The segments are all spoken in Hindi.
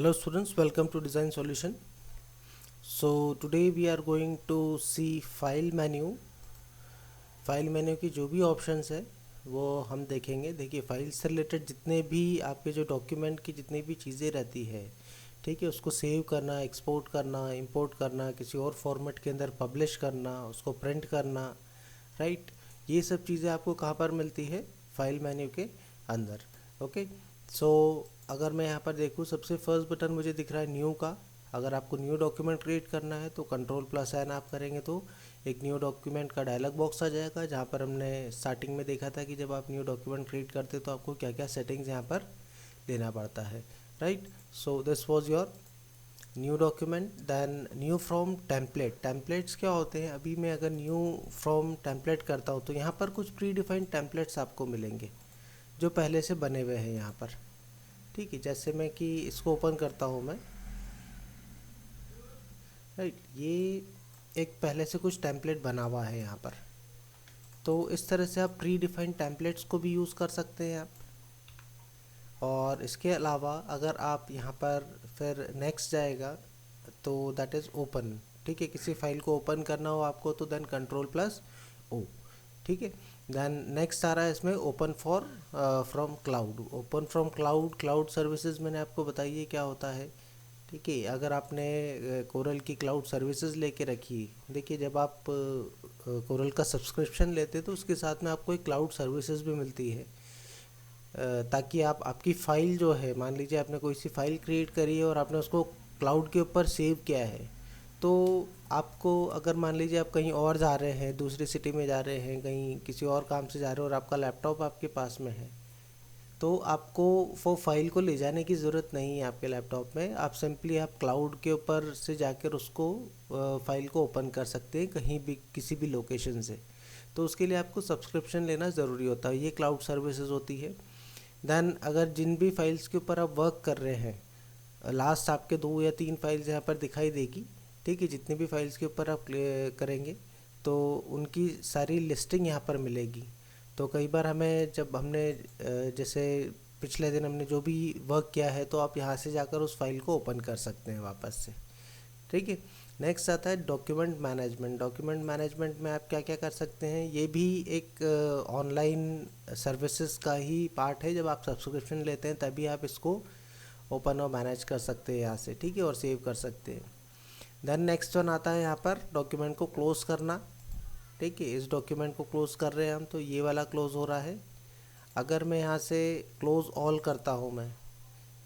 Hello students, welcome to Design Solution. So today we are going to see file menu. File menu की जो भी ऑप्शंस है वो हम देखेंगे। देखिए, फाइल से रिलेटेड जितने भी आपके जो डॉक्यूमेंट की जितनी भी चीज़ें रहती है, ठीक है, उसको सेव करना, एक्सपोर्ट करना, इंपोर्ट करना, किसी और फॉर्मेट के अंदर पब्लिश करना, उसको प्रिंट करना, राइट, ये सब चीज़ें आपको कहाँ पर मिलती है? फाइल मेन्यू के अंदर। ओके, सो अगर मैं यहाँ पर देखूँ, सबसे फर्स्ट बटन मुझे दिख रहा है न्यू का। अगर आपको न्यू डॉक्यूमेंट क्रिएट करना है तो Ctrl+N आप करेंगे तो एक न्यू डॉक्यूमेंट का डायलॉग बॉक्स आ जाएगा, जहाँ पर हमने स्टार्टिंग में देखा था कि जब आप न्यू डॉक्यूमेंट क्रिएट करते तो आपको क्या क्या सेटिंग्स यहाँ पर देना पड़ता है, right. So this was your new document. Then new from template. Templates क्या होते हैं? अभी मैं अगर न्यू फ्रॉम टेम्पलेट करता हूँ तो यहाँ पर कुछ प्री डिफाइंड टेम्पलेट्स आपको मिलेंगे जो पहले से बने हुए हैं यहाँ पर, ठीक है। जैसे मैं कि इसको ओपन करता हूँ मैं, राइट, ये एक पहले से कुछ टेम्पलेट बना हुआ है यहाँ पर। तो इस तरह से आप प्री डिफाइंड टेम्पलेट्स को भी यूज़ कर सकते हैं आप। और इसके अलावा अगर आप यहाँ पर फिर नेक्स्ट जाएगा तो दैट इज़ ओपन, ठीक है। किसी फाइल को ओपन करना हो आपको तो देन Ctrl+O, ठीक है। देन नेक्स्ट आ रहा है इसमें open for from cloud. Open from cloud, cloud services मैंने आपको बताई है क्या होता है, ठीक है। अगर आपने कोरल की क्लाउड सर्विसेज लेके रखी, देखिए जब आप कोरल का सब्सक्रिप्शन लेते तो उसके साथ में आपको एक क्लाउड सर्विसेज भी मिलती है, ताकि आप आपकी फ़ाइल जो है, मान लीजिए आपने कोई सी फाइल क्रिएट करी है और आपने उसको क्लाउड के ऊपर सेव किया है, तो आपको अगर मान लीजिए आप कहीं और जा रहे हैं, दूसरी सिटी में जा रहे हैं, कहीं किसी और काम से जा रहे हो और आपका लैपटॉप आपके पास में है, तो आपको वो फाइल को ले जाने की ज़रूरत नहीं है आपके लैपटॉप में। आप सिंपली आप क्लाउड के ऊपर से जाकर उसको फाइल को ओपन कर सकते हैं कहीं भी, किसी भी लोकेशन से। तो उसके लिए आपको सब्सक्रिप्शन लेना ज़रूरी होता है, ये क्लाउड सर्विसेज होती है। देन अगर जिन भी फाइल्स के ऊपर आप वर्क कर रहे हैं, लास्ट आपके 2 या 3 फाइल्स यहाँ पर दिखाई देगी, ठीक है। जितनी भी फाइल्स के ऊपर आप करेंगे तो उनकी सारी लिस्टिंग यहाँ पर मिलेगी। तो कई बार हमें, जब हमने जैसे पिछले दिन हमने जो भी वर्क किया है, तो आप यहाँ से जाकर उस फाइल को ओपन कर सकते हैं वापस से, ठीक है। नेक्स्ट आता है डॉक्यूमेंट मैनेजमेंट। डॉक्यूमेंट मैनेजमेंट में आप क्या क्या कर सकते हैं? ये भी एक ऑनलाइन सर्विसेज का ही पार्ट है। जब आप सब्सक्रिप्शन लेते हैं तभी आप इसको ओपन और मैनेज कर सकते हैं यहाँ से, ठीक है, और सेव कर सकते हैं। देन नेक्स्ट वन आता है यहाँ पर डॉक्यूमेंट को क्लोज़ करना, ठीक है। इस डॉक्यूमेंट को क्लोज़ कर रहे हैं हम, तो ये वाला क्लोज़ हो रहा है। अगर मैं यहाँ से क्लोज़ ऑल करता हूँ मैं,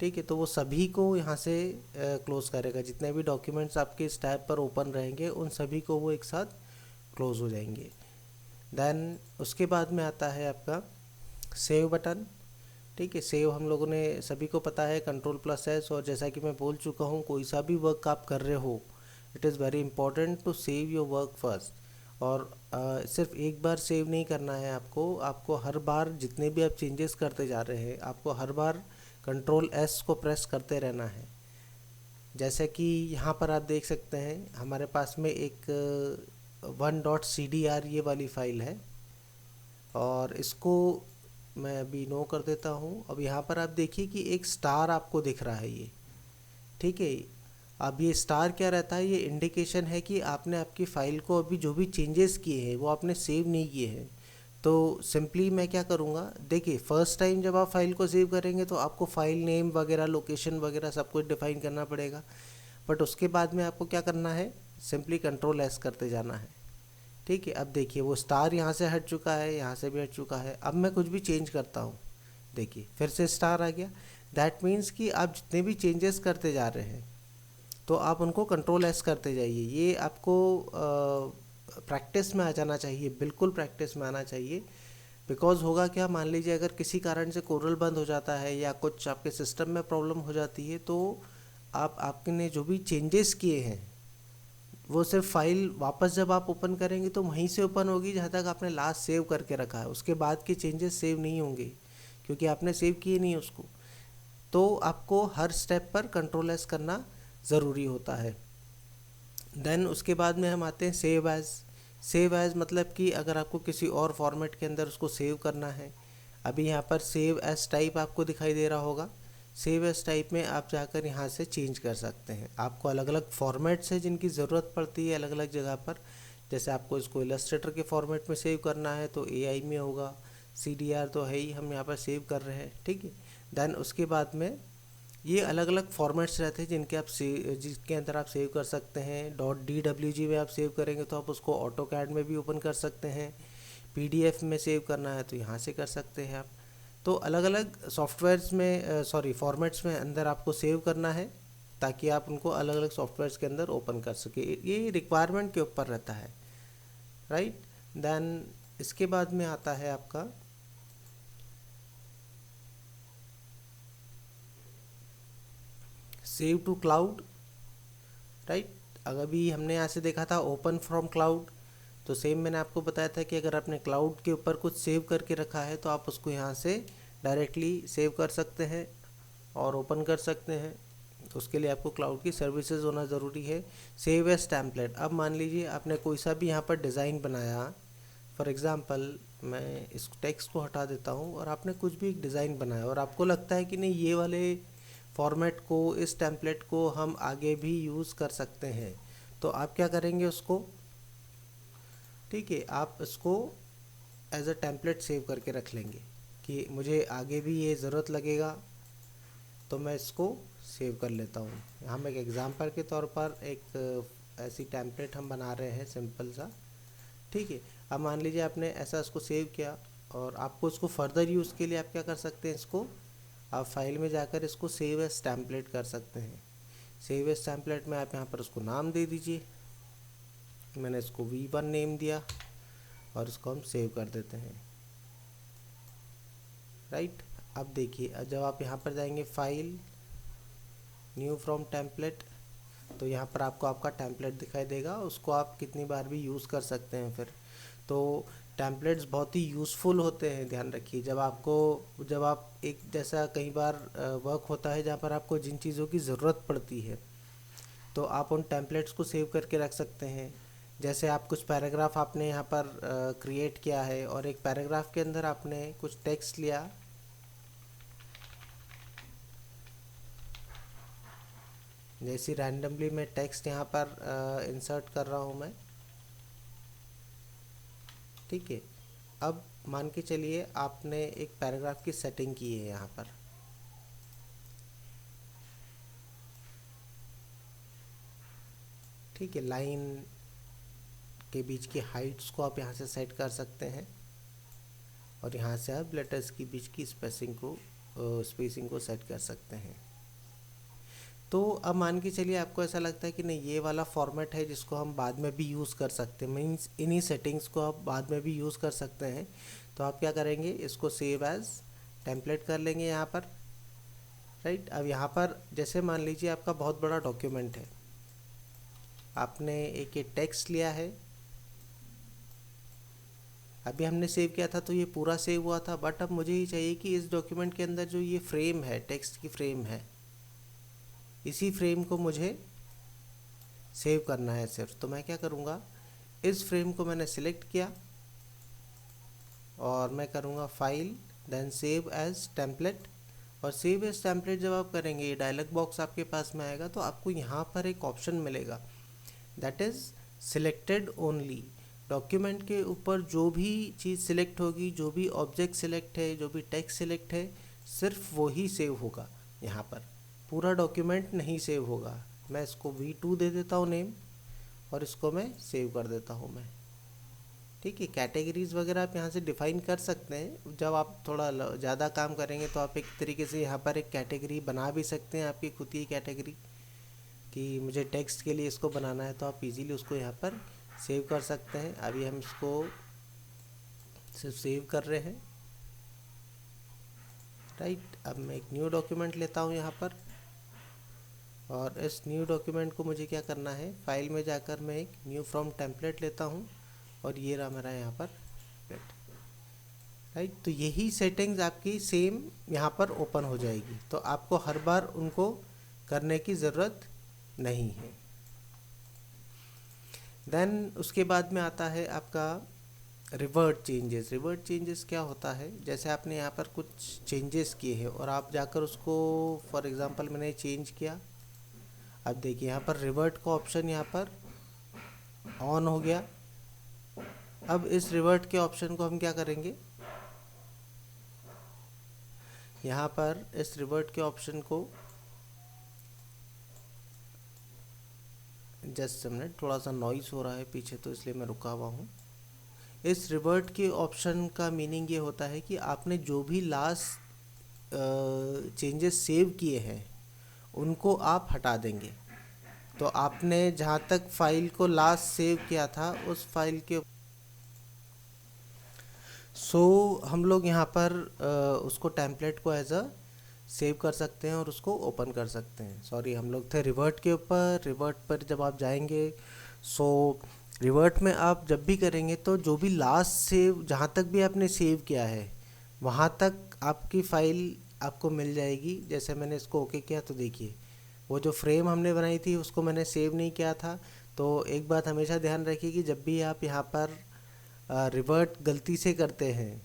ठीक है, तो वो सभी को यहाँ से क्लोज़ करेगा। जितने भी डॉक्यूमेंट्स आपके इस टैब पर ओपन रहेंगे उन सभी को वो एक साथ क्लोज़ हो जाएंगे। देन उसके बाद में आता है आपका सेव बटन, ठीक है। सेव हम लोगों ने सभी को पता है Ctrl+S। और जैसा कि मैं बोल चुका हूँ, कोई सा भी वर्क आप कर रहे हो, it is very important to save your work first. और सिर्फ एक बार सेव नहीं करना है आपको, आपको हर बार जितने भी आप चेंजेस करते जा रहे हैं, आपको हर बार Ctrl+S को प्रेस करते रहना है। जैसे कि यहाँ पर आप देख सकते हैं हमारे पास में एक 1.cdr ये वाली फ़ाइल है, और इसको मैं अभी नो कर देता हूँ। अब यहाँ पर आप देखिए कि एक स्टार आपको दिख रहा है ये, ठीक है। अब ये स्टार क्या रहता है? ये इंडिकेशन है कि आपने आपकी फ़ाइल को अभी जो भी चेंजेस किए हैं वो आपने सेव नहीं किए हैं। तो सिंपली मैं क्या करूँगा, देखिए फर्स्ट टाइम जब आप फाइल को सेव करेंगे तो आपको फ़ाइल नेम वगैरह, लोकेशन वगैरह सब कुछ डिफ़ाइन करना पड़ेगा। बट उसके बाद में आपको क्या करना है, सिंपली Ctrl+S करते जाना है, ठीक है। अब देखिए वो स्टार यहाँ से हट चुका है, यहाँ से भी हट चुका है। अब मैं कुछ भी चेंज करता हूँ, देखिए फिर से स्टार आ गया। दैट मीन्स कि आप जितने भी चेंजेस करते जा रहे हैं तो आप उनको Ctrl+S करते जाइए। ये आपको प्रैक्टिस में आ जाना चाहिए, बिल्कुल प्रैक्टिस में आना चाहिए। बिकॉज़ होगा क्या, मान लीजिए अगर किसी कारण से कोरल बंद हो जाता है या कुछ आपके सिस्टम में प्रॉब्लम हो जाती है, तो आपने जो भी चेंजेस किए हैं वो सिर्फ फाइल वापस जब आप ओपन करेंगे तो वहीं से ओपन होगी जहाँ तक आपने लास्ट सेव करके रखा है। उसके बाद के चेंजेस सेव नहीं होंगे क्योंकि आपने सेव किए नहीं उसको। तो आपको हर स्टेप पर Ctrl+S करना ज़रूरी होता है। देन उसके बाद में हम आते हैं सेव एज़। सेव एज़ मतलब कि अगर आपको किसी और फॉर्मेट के अंदर उसको सेव करना है, अभी यहाँ पर सेव एज़ टाइप आपको दिखाई दे रहा होगा, सेव एज टाइप में आप जाकर यहाँ से चेंज कर सकते हैं। आपको अलग अलग फॉर्मेट्स है जिनकी ज़रूरत पड़ती है अलग अलग जगह पर। जैसे आपको इसको इलस्ट्रेटर के फॉर्मेट में सेव करना है तो AI में होगा, CDR तो है ही, हम यहाँ पर सेव कर रहे हैं, ठीक है। देन उसके बाद में ये अलग अलग फॉर्मेट्स रहते हैं जिसके अंदर आप सेव कर सकते हैं। .dwg में आप सेव करेंगे तो आप उसको AutoCAD में भी ओपन कर सकते हैं। PDF में सेव करना है तो यहाँ से कर सकते हैं आप। तो अलग अलग सॉफ्टवेयर्स में फॉर्मेट्स में अंदर आपको सेव करना है ताकि आप उनको अलग अलग सॉफ्टवेयर्स के अंदर ओपन कर सके। ये रिक्वायरमेंट के ऊपर रहता है, राइट। देन इसके बाद में आता है आपका सेव टू क्लाउड, राइट। अगर भी हमने यहाँ से देखा था ओपन फ्रॉम क्लाउड, तो सेम मैंने आपको बताया था कि अगर आपने क्लाउड के ऊपर कुछ सेव करके रखा है तो आप उसको यहाँ से डायरेक्टली सेव कर सकते हैं और ओपन कर सकते हैं। उसके लिए आपको क्लाउड की सर्विसेज होना ज़रूरी है। सेव एज टेम्पलेट, अब मान लीजिए आपने कोई सा भी यहाँ पर डिज़ाइन बनाया, फॉर एग्ज़ाम्पल मैं इस टेक्स्ट को हटा देता हूँ और आपने कुछ भी एक डिज़ाइन बनाया और आपको लगता है कि नहीं ये वाले फॉर्मेट को, इस टेम्पलेट को हम आगे भी यूज़ कर सकते हैं, तो आप क्या करेंगे उसको, ठीक है, आप इसको एज अ टेम्पलेट सेव करके रख लेंगे कि मुझे आगे भी ये ज़रूरत लगेगा तो मैं इसको सेव कर लेता हूँ। हम एक एग्जांपल के तौर पर एक ऐसी टेम्पलेट हम बना रहे हैं सिंपल सा, ठीक है। अब मान लीजिए आपने ऐसा इसको सेव किया और आपको इसको फर्दर यूज़ के लिए आप क्या कर सकते हैं, इसको आप फाइल में जाकर इसको सेव एज टेम्पलेट कर सकते हैं। सेव एज टेम्पलेट में आप यहाँ पर उसको नाम दे दीजिए। मैंने इसको V1 नेम दिया और इसको हम सेव कर देते हैं, राइट। अब देखिए जब आप यहाँ पर जाएंगे फाइल, न्यू फ्रॉम टेम्पलेट, तो यहाँ पर आपको आपका टेम्पलेट दिखाई देगा, उसको आप कितनी बार भी यूज़ कर सकते हैं फिर। तो टेम्पलेट्स बहुत ही यूज़फुल होते हैं, ध्यान रखिए। जब आप एक जैसा कई बार वर्क होता है जहाँ पर आपको जिन चीज़ों की ज़रूरत पड़ती है तो आप उन टेम्पलेट्स को सेव करके रख सकते हैं। जैसे आप कुछ पैराग्राफ आपने यहाँ पर क्रिएट किया है और एक पैराग्राफ के अंदर आपने कुछ टेक्स्ट लिया, जैसे रैंडमली मैं टेक्स्ट यहाँ पर इंसर्ट कर रहा हूँ मैं, ठीक है। अब मान के चलिए आपने एक पैराग्राफ की सेटिंग की है यहाँ पर, ठीक है। लाइन के बीच की हाइट्स को आप यहाँ से सेट कर सकते हैं और यहाँ से आप लेटर्स के बीच की स्पेसिंग को सेट कर सकते हैं। तो अब मान के चलिए आपको ऐसा लगता है कि नहीं ये वाला फॉर्मेट है जिसको हम बाद में भी यूज़ कर सकते हैं, मीन्स इन्हीं सेटिंग्स को आप बाद में भी यूज़ कर सकते हैं, तो आप क्या करेंगे, इसको सेव एज टेम्पलेट कर लेंगे यहाँ पर, राइट। अब यहाँ पर जैसे मान लीजिए आपका बहुत बड़ा डॉक्यूमेंट है, आपने एक ये टेक्स्ट लिया है, अभी हमने सेव किया था तो ये पूरा सेव हुआ था, बट अब मुझे ये चाहिए कि इस डॉक्यूमेंट के अंदर जो ये फ्रेम है, टेक्स्ट की फ्रेम है, इसी फ्रेम को मुझे सेव करना है सिर्फ। तो मैं क्या करूँगा, इस फ्रेम को मैंने सिलेक्ट किया और मैं करूँगा file, then save as template. और सेव एज टेम्पलेट जब आप करेंगे ये डायलॉग बॉक्स आपके पास में आएगा, तो आपको यहाँ पर एक ऑप्शन मिलेगा, that is selected only. Document के ऊपर जो भी चीज़ सिलेक्ट होगी, जो भी ऑब्जेक्ट सिलेक्ट है, जो भी टेक्स्ट सिलेक्ट है, सिर्फ वो ही सेव होगा। यहाँ पर पूरा डॉक्यूमेंट नहीं सेव होगा। मैं इसको V2 दे देता हूँ नेम और इसको मैं सेव कर देता हूँ मैं, ठीक है। कैटेगरीज़ वगैरह आप यहाँ से डिफ़ाइन कर सकते हैं। जब आप थोड़ा ज़्यादा काम करेंगे तो आप एक तरीके से यहाँ पर एक कैटेगरी बना भी सकते हैं, आपकी खुद की कैटेगरी, कि मुझे टेक्स्ट के लिए इसको बनाना है, तो आप इजीली उसको यहाँ पर सेव कर सकते हैं। अभी हम इसको सिर्फ सेव कर रहे हैं, राइट। अब मैं एक न्यू डॉक्यूमेंट लेता हूँ यहाँ पर और इस न्यू डॉक्यूमेंट को मुझे क्या करना है, फाइल में जाकर मैं एक न्यू फ्रॉम टेम्पलेट लेता हूँ और ये रहा मेरा यहाँ पर टेम्पलेट, राइट। तो यही सेटिंग्स आपकी सेम यहाँ पर ओपन हो जाएगी, तो आपको हर बार उनको करने की ज़रूरत नहीं है। देन उसके बाद में आता है आपका रिवर्ट चेंजेस क्या होता है, जैसे आपने यहाँ पर कुछ चेंजेस किए हैं और आप जाकर उसको, फॉर एग्जांपल मैंने चेंज किया, अब देखिए यहाँ पर रिवर्ट का ऑप्शन यहाँ पर ऑन हो गया। अब इस रिवर्ट के ऑप्शन को हम क्या करेंगे, यहाँ पर इस रिवर्ट के ऑप्शन को जस्ट मिनट, थोड़ा सा नॉइस हो रहा है पीछे तो इसलिए मैं रुका हुआ हूँ। इस रिवर्ट के ऑप्शन का मीनिंग ये होता है कि आपने जो भी लास्ट चेंजेस सेव किए हैं उनको आप हटा देंगे। तो आपने जहाँ तक फाइल को लास्ट सेव किया था उस फाइल के हम लोग यहाँ पर उसको टेम्पलेट को एज अ सेव कर सकते हैं और उसको ओपन कर सकते हैं। सॉरी, हम लोग थे रिवर्ट के ऊपर। रिवर्ट पर जब आप जाएंगे, रिवर्ट में आप जब भी करेंगे तो जो भी लास्ट सेव, जहाँ तक भी आपने सेव किया है वहाँ तक आपकी फ़ाइल आपको मिल जाएगी। जैसे मैंने इसको ओके किया तो देखिए वो जो फ्रेम हमने बनाई थी उसको मैंने सेव नहीं किया था। तो एक बात हमेशा ध्यान रखिए कि जब भी आप यहाँ पर रिवर्ट गलती से करते हैं,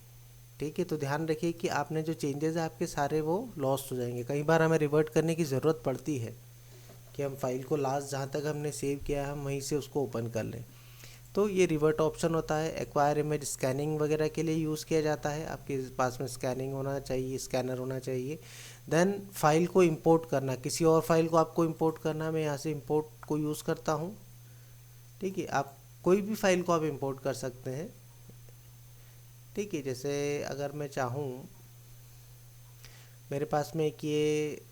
ठीक है, तो ध्यान रखिए कि आपने जो चेंजेस है आपके सारे वो लॉस्ट हो जाएंगे। कई बार हमें रिवर्ट करने की ज़रूरत पड़ती है कि हम फाइल को लास्ट जहाँ तक हमने सेव किया है हम वहीं से उसको ओपन कर लें। तो ये रिवर्ट ऑप्शन होता है। एक्वायर इमेज स्कैनिंग वगैरह के लिए यूज़ किया जाता है। आपके पास में स्कैनिंग होना चाहिए, स्कैनर होना चाहिए। देन फाइल को इंपोर्ट करना, किसी और फाइल को आपको इंपोर्ट करना, मैं यहाँ से इंपोर्ट को यूज़ करता हूँ। ठीक है, आप कोई भी फाइल को आप इंपोर्ट कर सकते हैं। ठीक है, जैसे अगर मैं चाहूँ, मेरे पास में एक ये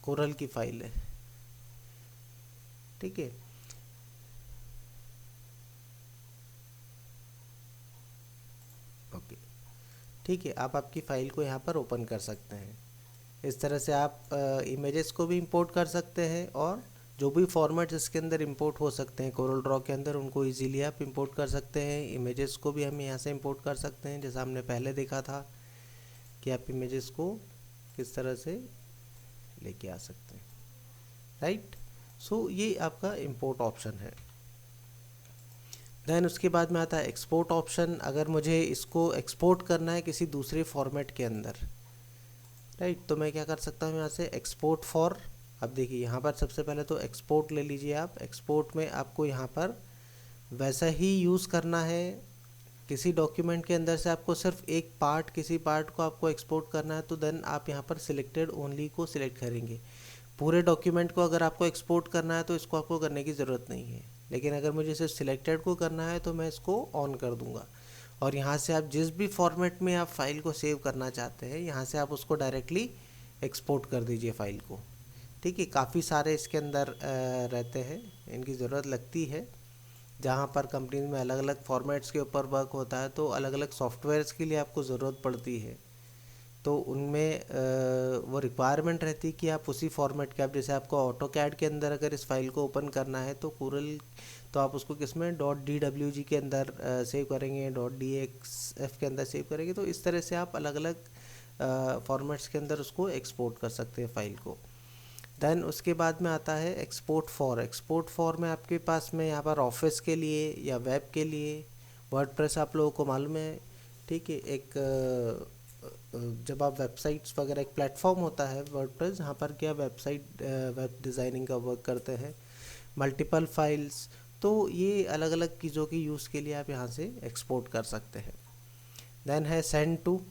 कोरल की फाइल है, ठीक है, ओके, ठीक है, आप आपकी फ़ाइल को यहाँ पर ओपन कर सकते हैं। इस तरह से आप इमेजेस को भी इंपोर्ट कर सकते हैं और जो भी फॉर्मेट्स इसके अंदर इंपोर्ट हो सकते हैं कोरल ड्रॉ के अंदर उनको इजीली आप इंपोर्ट कर सकते हैं। इमेजेस को भी हम यहाँ से इंपोर्ट कर सकते हैं, जैसा हमने पहले देखा था कि आप इमेजेस को किस तरह से लेके आ सकते हैं, राइट। ये आपका इंपोर्ट ऑप्शन है। देन उसके बाद में आता है एक्सपोर्ट ऑप्शन। अगर मुझे इसको एक्सपोर्ट करना है किसी दूसरे फॉर्मेट के अंदर, राइट, तो मैं क्या कर सकता हूँ यहाँ से एक्सपोर्ट फॉर। अब देखिए यहाँ पर सबसे पहले तो एक्सपोर्ट ले लीजिए आप। एक्सपोर्ट में आपको यहाँ पर वैसा ही यूज़ करना है। किसी डॉक्यूमेंट के अंदर से आपको सिर्फ एक पार्ट, किसी पार्ट को आपको एक्सपोर्ट करना है तो देन आप यहाँ पर सिलेक्टेड ओनली को सिलेक्ट करेंगे। पूरे डॉक्यूमेंट को अगर आपको एक्सपोर्ट करना है तो इसको आपको करने की ज़रूरत नहीं है, लेकिन अगर मुझे सिर्फ सिलेक्टेड को करना है तो मैं इसको ऑन कर दूंगा। और यहाँ से आप जिस भी फॉर्मेट में आप फाइल को सेव करना चाहते हैं यहाँ से आप उसको डायरेक्टली एक्सपोर्ट कर दीजिए फाइल को। ठीक है, काफ़ी सारे इसके अंदर रहते हैं, इनकी ज़रूरत लगती है। जहाँ पर कंपनीज में अलग अलग फॉर्मेट्स के ऊपर वर्क होता है तो अलग अलग सॉफ्टवेयर्स के लिए आपको ज़रूरत पड़ती है। तो उनमें वो रिक्वायरमेंट रहती है कि आप उसी फॉर्मेट के, आप जैसे आपको ऑटो कैड के अंदर अगर इस फाइल को ओपन करना है तो कोरल, तो आप उसको किस में .dwg के अंदर सेव करेंगे, .dxf के अंदर सेव करेंगे। तो इस तरह से आप अलग अलग फॉर्मेट्स के अंदर उसको एक्सपोर्ट कर सकते हैं फाइल को। देन उसके बाद में आता है एक्सपोर्ट फॉर। एक्सपोर्ट फॉर में आपके पास में यहाँ पर ऑफिस के लिए या वेब के लिए, वर्डप्रेस आप लोगों को मालूम है, ठीक है, एक जब आप वेबसाइट्स वगैरह, एक प्लेटफॉर्म होता है वर्डप्रेस जहाँ पर क्या वेबसाइट वेब डिज़ाइनिंग का वर्क करते हैं, मल्टीपल फाइल्स। तो ये अलग अलग चीज़ों की यूज़ के लिए आप यहाँ से एक्सपोर्ट कर सकते हैं। देन है सेंड टू।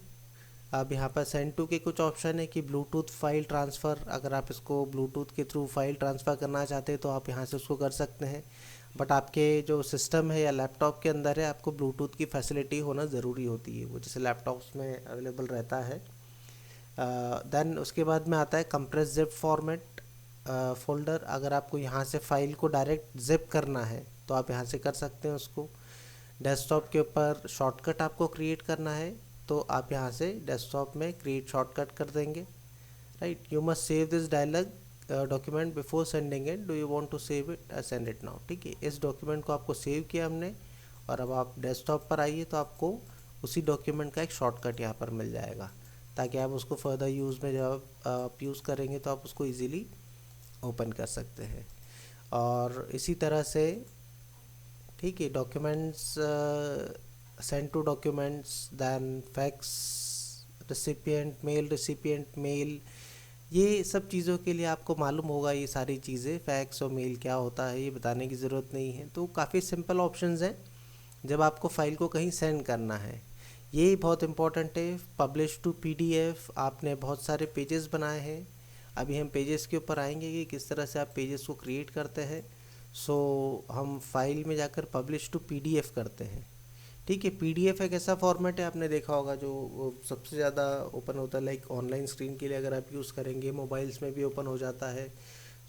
अब यहाँ पर सेंड टू के कुछ ऑप्शन है कि ब्लूटूथ फाइल ट्रांसफ़र, अगर आप इसको ब्लूटूथ के थ्रू फाइल ट्रांसफ़र करना चाहते हैं तो आप यहाँ से उसको कर सकते हैं। बट आपके जो सिस्टम है या लैपटॉप के अंदर है आपको ब्लूटूथ की फैसिलिटी होना ज़रूरी होती है, वो जैसे लैपटॉप्स में अवेलेबल रहता है। देन उसके बाद में आता है कंप्रेस जिप फॉर्मेट फोल्डर। अगर आपको यहाँ से फ़ाइल को डायरेक्ट जिप करना है तो आप यहाँ से कर सकते हैं उसको। डेस्कटॉप के ऊपर शॉर्टकट आपको क्रिएट करना है तो आप यहाँ से डेस्कटॉप में क्रिएट शॉर्टकट कर देंगे, right. You must save this dialog document before sending it, do you want to save it, send it now. ठीक है, इस डॉक्यूमेंट को आपको सेव किया हमने और अब आप डेस्कटॉप पर आइए तो आपको उसी डॉक्यूमेंट का एक शॉर्टकट यहाँ पर मिल जाएगा ताकि आप उसको फर्दर यूज़ में जब आप यूज़ करेंगे तो आप उसको ईज़िली ओपन कर सकते हैं। और इसी तरह से, ठीक है, documents, send to documents, then fax, recipient mail, ये सब चीज़ों के लिए आपको मालूम होगा ये सारी चीज़ें, फैक्स और मेल क्या होता है ये बताने की ज़रूरत नहीं है। तो काफ़ी सिंपल ऑप्शंस हैं जब आपको फ़ाइल को कहीं सेंड करना है। ये बहुत इंपॉर्टेंट है, पब्लिश टू पीडीएफ। आपने बहुत सारे पेजेस बनाए हैं, अभी हम पेजेस के ऊपर आएंगे कि किस तरह से आप पेजेस को क्रिएट करते हैं। सो हम फाइल में जाकर पब्लिश टू पीडीएफ करते हैं। ठीक है, पीडीएफ एक ऐसा फॉर्मेट है, आपने देखा होगा जो सबसे ज़्यादा ओपन होता है, लाइक ऑनलाइन स्क्रीन के लिए अगर आप यूज़ करेंगे, मोबाइल्स में भी ओपन हो जाता है।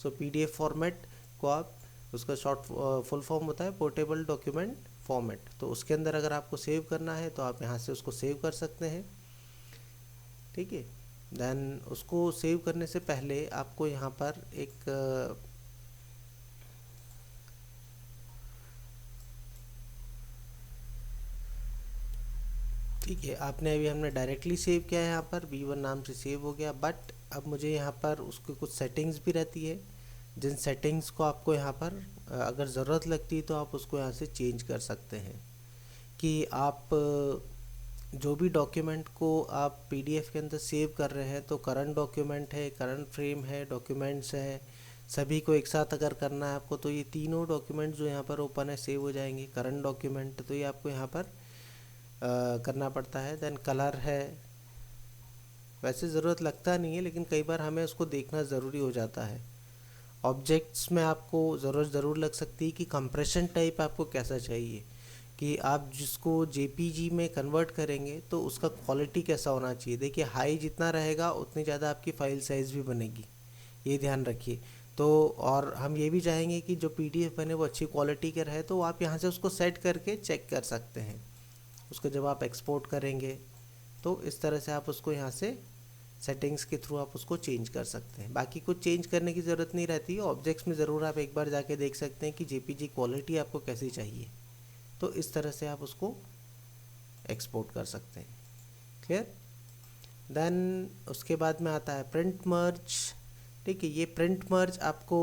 सो पीडीएफ फॉर्मेट को आप, उसका शॉर्ट फुल फॉर्म होता है पोर्टेबल डॉक्यूमेंट फॉर्मेट। तो उसके अंदर अगर आपको सेव करना है तो आप यहाँ से उसको सेव कर सकते हैं। ठीक है, देन उसको सेव करने से पहले आपको यहाँ पर एक ठीक है, आपने अभी हमने डायरेक्टली सेव किया है, यहाँ पर V1 नाम से सेव हो गया। बट अब मुझे यहाँ पर उसकी कुछ सेटिंग्स भी रहती है, जिन सेटिंग्स को आपको यहाँ पर अगर ज़रूरत लगती है तो आप उसको यहाँ से चेंज कर सकते हैं। कि आप जो भी डॉक्यूमेंट को आप पीडीएफ के अंदर सेव कर रहे हैं, तो करंट डॉक्यूमेंट है, करंट फ्रेम है, डॉक्यूमेंट्स है, सभी को एक साथ अगर करना है आपको, तो ये तीनों डॉक्यूमेंट जो यहाँ पर ओपन है सेव हो जाएंगे। करंट डॉक्यूमेंट तो ये आपको यहाँ पर करना पड़ता है। देन कलर है, वैसे ज़रूरत लगता नहीं है लेकिन कई बार हमें उसको देखना ज़रूरी हो जाता है। ऑब्जेक्ट्स में आपको ज़रूरत ज़रूर लग सकती है कि कंप्रेशन टाइप आपको कैसा चाहिए, कि आप जिसको जेपीजी में कन्वर्ट करेंगे तो उसका क्वालिटी कैसा होना चाहिए। देखिए, हाई जितना रहेगा उतनी ज़्यादा आपकी फ़ाइल साइज़ भी बनेगी, ये ध्यान रखिए। तो और हम ये भी चाहेंगे कि जो पीडीएफ बने वो अच्छी क्वालिटी के रहे, तो आप यहाँ से उसको सेट करके चेक कर सकते हैं। उसको जब आप एक्सपोर्ट करेंगे तो इस तरह से आप उसको यहाँ से सेटिंग्स के थ्रू आप उसको चेंज कर सकते हैं। बाकी कुछ चेंज करने की ज़रूरत नहीं रहती है। ऑब्जेक्ट्स में ज़रूर आप एक बार जाके देख सकते हैं कि जेपीजी क्वालिटी आपको कैसी चाहिए, तो इस तरह से आप उसको एक्सपोर्ट कर सकते हैं। क्लियर? देन उसके बाद में आता है प्रिंट मर्ज। ठीक है, ये प्रिंट मर्ज आपको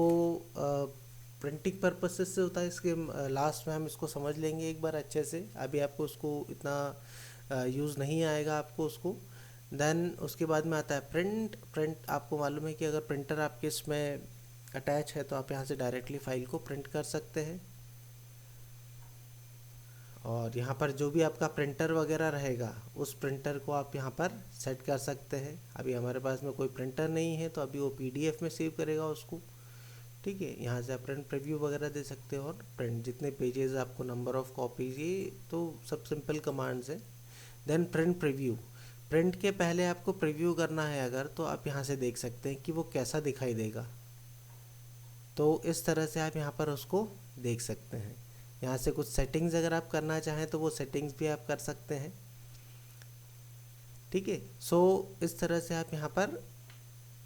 प्रिंटिंग पर्पसेस से होता है। इसके लास्ट में हम इसको समझ लेंगे एक बार अच्छे से, अभी आपको उसको इतना यूज़ नहीं आएगा आपको उसको। देन उसके बाद में आता है प्रिंट आपको मालूम है कि अगर प्रिंटर आपके इसमें अटैच है तो आप यहाँ से डायरेक्टली फ़ाइल को प्रिंट कर सकते हैं। और यहाँ पर जो भी आपका प्रिंटर वगैरह रहेगा उस प्रिंटर को आप यहाँ पर सेट कर सकते हैं। अभी हमारे पास में कोई प्रिंटर नहीं है तो अभी वो पीडीएफ में सेव करेगा उसको। ठीक है, यहाँ से आप प्रिंट प्रीव्यू वगैरह दे सकते हो, और प्रिंट जितने पेजेस आपको, नंबर ऑफ़ कॉपीज़, ये तो सब सिंपल कमांड्स हैं। देन प्रिंट प्रीव्यू, प्रिंट के पहले आपको प्रीव्यू करना है अगर, तो आप यहाँ से देख सकते हैं कि वो कैसा दिखाई देगा। तो इस तरह से आप यहाँ पर उसको देख सकते हैं। यहाँ से कुछ सेटिंग्स अगर आप करना चाहें तो वो सेटिंग्स भी आप कर सकते हैं। ठीक है, सो इस तरह से आप यहाँ पर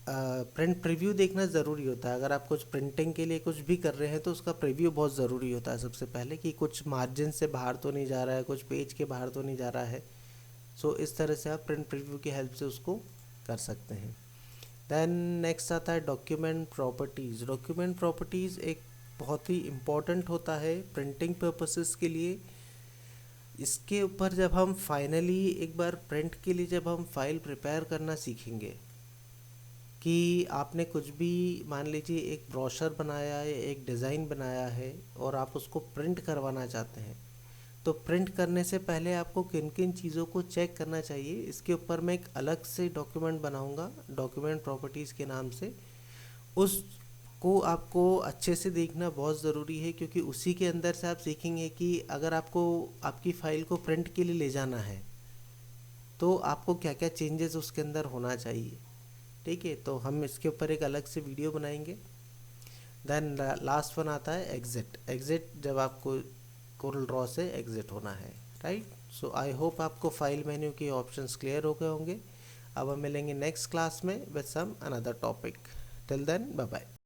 प्रिंट प्रीव्यू देखना ज़रूरी होता है। अगर आप कुछ प्रिंटिंग के लिए कुछ भी कर रहे हैं तो उसका प्रीव्यू बहुत ज़रूरी होता है सबसे पहले, कि कुछ मार्जिन से बाहर तो नहीं जा रहा है, कुछ पेज के बाहर तो नहीं जा रहा है। सो इस तरह से आप प्रिंट प्रीव्यू की हेल्प से उसको कर सकते हैं। देन नेक्स्ट आता है डॉक्यूमेंट प्रॉपर्टीज़। डॉक्यूमेंट प्रॉपर्टीज़ एक बहुत ही इम्पॉर्टेंट होता है प्रिंटिंग पर्पसेस के लिए। इसके ऊपर जब हम फाइनली एक बार प्रिंट के लिए जब हम फाइल प्रिपेयर करना सीखेंगे, कि आपने कुछ भी, मान लीजिए एक ब्रोशर बनाया है, एक डिज़ाइन बनाया है और आप उसको प्रिंट करवाना चाहते हैं, तो प्रिंट करने से पहले आपको किन किन चीज़ों को चेक करना चाहिए, इसके ऊपर मैं एक अलग से डॉक्यूमेंट बनाऊंगा डॉक्यूमेंट प्रॉपर्टीज़ के नाम से। उसको आपको अच्छे से देखना बहुत ज़रूरी है, क्योंकि उसी के अंदर से आप सीखेंगे कि अगर आपको आपकी फ़ाइल को प्रिंट के लिए ले जाना है तो आपको क्या क्या चेंजेस उसके अंदर होना चाहिए। ठीक है, तो हम इसके ऊपर एक अलग से वीडियो बनाएंगे। देन लास्ट वन आता है एग्ज़िट जब आपको कोरल ड्रॉ से एग्ज़िट होना है, राइट। सो आई होप आपको फाइल मेन्यू के ऑप्शंस क्लियर हो गए होंगे। अब हम मिलेंगे नेक्स्ट क्लास में with some another topic. Till then bye bye.